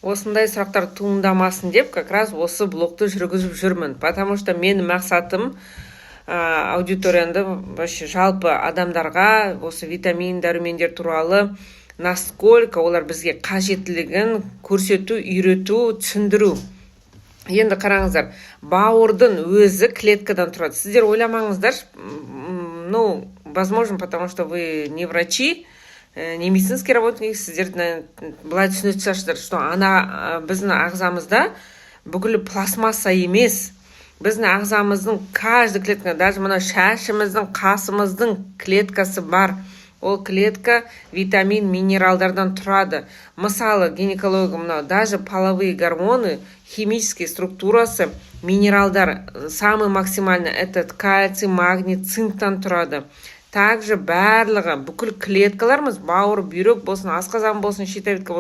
осындай сұрақтар туындамасын деп как раз осы блогты жүргізіп жүрмін. Потому что менің мақсатым аудиторияны вообще жалпы адамдарға осы витамин, дәрумендер туралы насколько олар бізге қажеттілігін көрсету, үйрету, түсіндіру. Енді қараңыздар, бауырдың өзі клеткадан тұрады. Сіздер ойламаңыздар, ну, возможно, потому что вы не врачи, не медицинский работник, сіздер былай түсінетін шығарсыздар, что біздің ағзамызда бүкіл пластмасса емес. Біздің ағзамыздың каждый клетка, даже мына шашымыздың, қасымыздың клеткасы бар. Ол клетка витамин, минералдардан тұрады. Мысалы, гинекология мынау, даже половые гормоны, химические структурасы, минералдар, самый максимальный, этот кальций, магний, цинктан тұрады. Также барлығы, бүкіл клеткаларымыз, бауыр, бүйрек болсын, асқазан болсын, щитовидка болсын,